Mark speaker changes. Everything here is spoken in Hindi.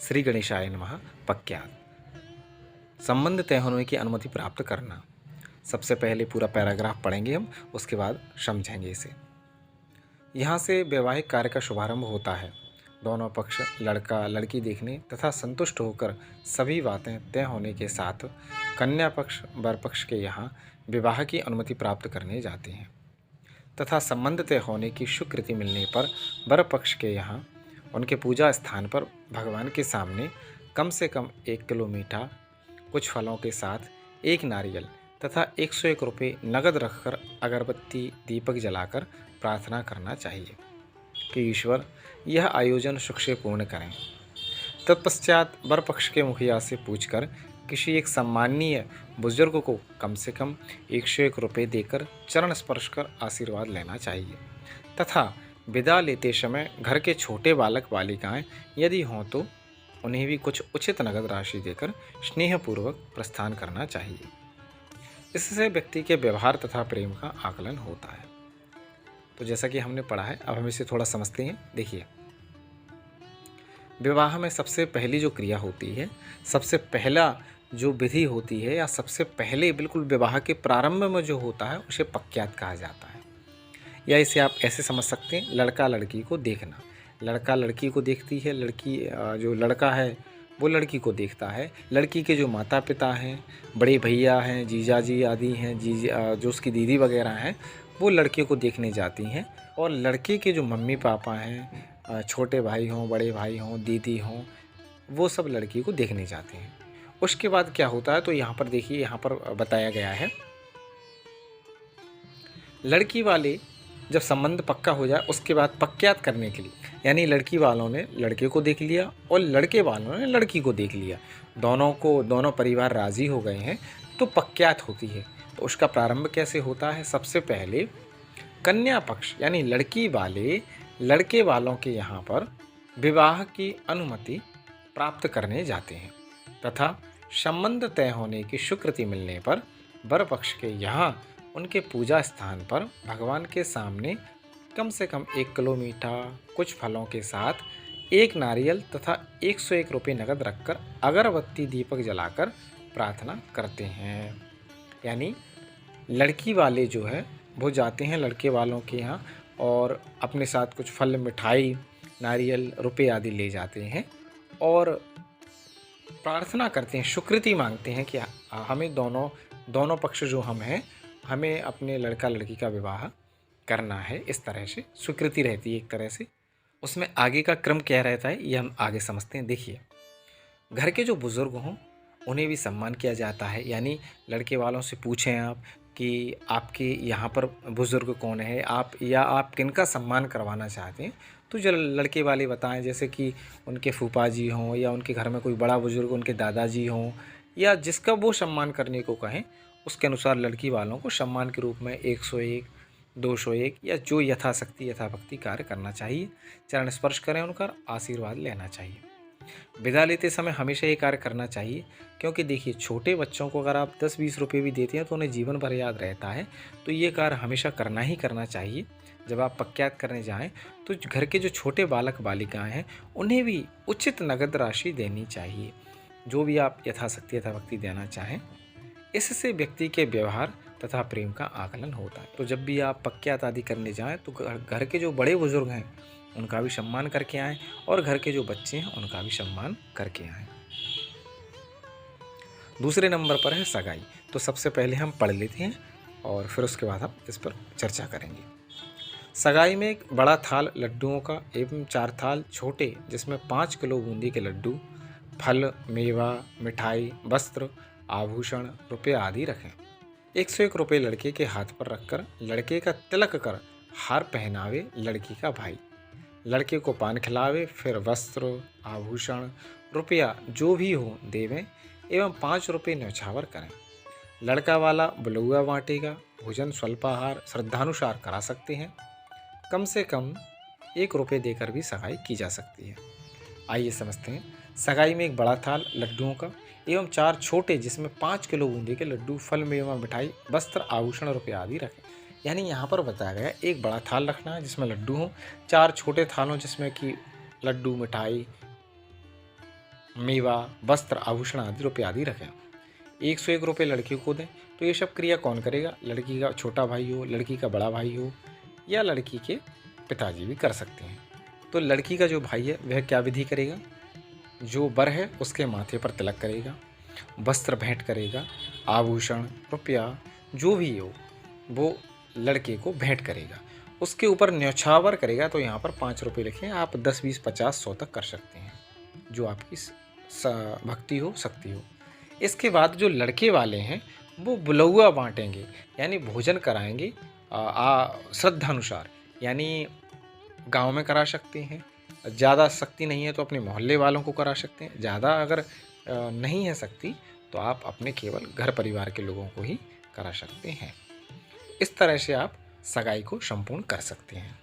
Speaker 1: श्री गणेशाय नमः। पक्यात संबंध तय होने की अनुमति प्राप्त करना। सबसे पहले पूरा पैराग्राफ पढ़ेंगे हम, उसके बाद समझेंगे इसे। यहाँ से वैवाहिक कार्य का शुभारंभ होता है। दोनों पक्ष लड़का लड़की देखने तथा संतुष्ट होकर सभी बातें तय होने के साथ कन्या पक्ष वर पक्ष के यहाँ विवाह की अनुमति प्राप्त करने जाते हैं तथा संबंध तय होने की स्वीकृति मिलने पर वर पक्ष के यहाँ उनके पूजा स्थान पर भगवान के सामने कम से कम 1 किलो मीठा, कुछ फलों के साथ 1 नारियल तथा 101 रुपये नगद रखकर अगरबत्ती दीपक जलाकर प्रार्थना करना चाहिए कि ईश्वर यह आयोजन सुख से पूर्ण करें। तत्पश्चात वर पक्ष के मुखिया से पूछकर किसी एक सम्माननीय बुजुर्ग को कम से कम 101 रुपये देकर चरण स्पर्श कर आशीर्वाद लेना चाहिए तथा विदा लेते समय घर के छोटे बालक बालिकाएं यदि हों तो उन्हें भी कुछ उचित नगद राशि देकर स्नेहपूर्वक प्रस्थान करना चाहिए। इससे व्यक्ति के व्यवहार तथा प्रेम का आकलन होता है। तो जैसा कि हमने पढ़ा है, अब हम इसे थोड़ा समझते हैं। देखिए, विवाह में सबसे पहली जो क्रिया होती है, सबसे पहला जो विधि होती है या सबसे पहले बिल्कुल विवाह के प्रारंभ में जो होता है उसे पक्यात कहा जाता है। या इसे आप ऐसे समझ सकते हैं, लड़का लड़की को देखना। लड़का लड़की को देखती है, लड़की जो लड़का है वो लड़की को देखता है। लड़की के जो माता पिता हैं, बड़े भैया हैं, जीजा जी आदि हैं, जो उसकी दीदी वगैरह हैं, वो लड़के को देखने जाती हैं। और लड़के के जो मम्मी पापा हैं, छोटे भाई हों, बड़े भाई हों, दीदी हों, वो सब लड़की को देखने जाते हैं। उसके बाद क्या होता है, तो यहाँ पर देखिए, यहाँ पर बताया गया है, लड़की वाले जब संबंध पक्का हो जाए उसके बाद पक्यात करने के लिए, यानी लड़की वालों ने लड़के को देख लिया और लड़के वालों ने लड़की को देख लिया, दोनों परिवार राज़ी हो गए हैं, तो पक्यात होती है। तो उसका प्रारंभ कैसे होता है? सबसे पहले कन्या पक्ष यानी लड़की वाले लड़के वालों के यहाँ पर विवाह की अनुमति प्राप्त करने जाते हैं तथा संबंध तय होने की स्वीकृति मिलने पर वर पक्ष के यहाँ उनके पूजा स्थान पर भगवान के सामने कम से कम 1 किलो मीठा, कुछ फलों के साथ 1 नारियल तथा 101 रुपये नगद रखकर अगरबत्ती दीपक जलाकर प्रार्थना करते हैं। यानी लड़की वाले जो है वो जाते हैं लड़के वालों के यहाँ और अपने साथ कुछ फल, मिठाई, नारियल, रुपये आदि ले जाते हैं और प्रार्थना करते हैं, स्वीकृति मांगते हैं कि हमें दोनों पक्ष जो हम हैं, हमें अपने लड़का लड़की का विवाह करना है। इस तरह से स्वीकृति रहती है एक तरह से। उसमें आगे का क्रम क्या रहता है ये हम आगे समझते हैं। देखिए, घर के जो बुज़ुर्ग हों उन्हें भी सम्मान किया जाता है। यानी लड़के वालों से पूछें आप कि आपके यहाँ पर बुज़ुर्ग कौन है, आप किनका सम्मान करवाना चाहते हैं, तो जो लड़के वाले बताएं, जैसे कि उनके फूफा जी हों या उनके घर में कोई बड़ा बुज़ुर्ग, उनके दादाजी हों, या जिसका वो सम्मान करने को कहें, उसके अनुसार लड़की वालों को सम्मान के रूप में 101, 201 या जो यथाशक्ति यथाभक्ति कार्य करना चाहिए। चरण स्पर्श करें, उनका आशीर्वाद लेना चाहिए। विदा लेते समय हमेशा ये कार्य करना चाहिए, क्योंकि देखिए, छोटे बच्चों को अगर आप 10-20 रुपये भी देते हैं तो उन्हें जीवन भर याद रहता है। तो ये कार्य हमेशा करना ही करना चाहिए। जब आप पक्यात करने जाएं तो घर के जो छोटे बालक बालिकाएं हैं उन्हें भी उचित नगद राशि देनी चाहिए, जो भी आप यथाशक्ति यथाभक्ति देना चाहें। इससे व्यक्ति के व्यवहार तथा प्रेम का आकलन होता है। तो जब भी आप पक्यात आदि करने जाएं तो घर के जो बड़े बुजुर्ग हैं उनका भी सम्मान करके आएँ और घर के जो बच्चे हैं उनका भी सम्मान करके आएँ। दूसरे नंबर पर है सगाई। तो सबसे पहले हम पढ़ लेते हैं और फिर उसके बाद हम इस पर चर्चा करेंगे। सगाई में एक बड़ा थाल लड्डुओं का एवं 4 थाल छोटे, जिसमें 5 किलो बूंदी के लड्डू, फल, मेवा, मिठाई, वस्त्र, आभूषण, रुपये आदि रखें। 101 रुपये लड़के के हाथ पर रखकर लड़के का तिलक कर हार पहनावे लड़की का भाई। लड़के को पान खिलावे, फिर वस्त्र, आभूषण, रुपया जो भी हो देवें एवं 5 रुपये न्यौछावर करें। लड़का वाला बलुआ बांटेगा। भोजन स्वल्पाहार श्रद्धानुसार करा सकते हैं। कम से कम 1 रुपये देकर भी सगाई की जा सकती है। आइए समझते हैं। सगाई में एक बड़ा थाल लड्डुओं का एवं 4 छोटे, जिसमें 5 किलो बूंदी के लड्डू, फल, मेवा, मिठाई, वस्त्र, आभूषण, रुपये आदि रखें। यानी यहाँ पर बताया गया एक बड़ा थाल रखना है जिसमें लड्डू हों, 4 छोटे थालों जिसमें कि लड्डू, मिठाई, मेवा, वस्त्र, आभूषण आदि रुपये आदि रखें। 101 रुपये लड़की को दें। तो ये सब क्रिया कौन करेगा? लड़की का छोटा भाई हो, लड़की का बड़ा भाई हो, या लड़की के पिताजी भी कर सकते हैं। तो लड़की का जो भाई है वह क्या विधि करेगा? जो वर है उसके माथे पर तिलक करेगा, वस्त्र भेंट करेगा, आभूषण, रुपया जो भी हो वो लड़के को भेंट करेगा। उसके ऊपर न्यौछावर करेगा। तो यहाँ पर 5 रुपये लिखें, आप 10, 20, 50, 100 तक कर सकते हैं, जो आपकी भक्ति हो, शक्ति हो। इसके बाद जो लड़के वाले हैं वो बुलौआ बांटेंगे, यानी भोजन कराएंगे श्रद्धानुसार। यानी गांव में करा सकते हैं, ज़्यादा शक्ति नहीं है तो अपने मोहल्ले वालों को करा सकते हैं, ज़्यादा अगर नहीं है शक्ति तो आप अपने केवल घर परिवार के लोगों को ही करा सकते हैं। इस तरह से आप सगाई को संपूर्ण कर सकते हैं।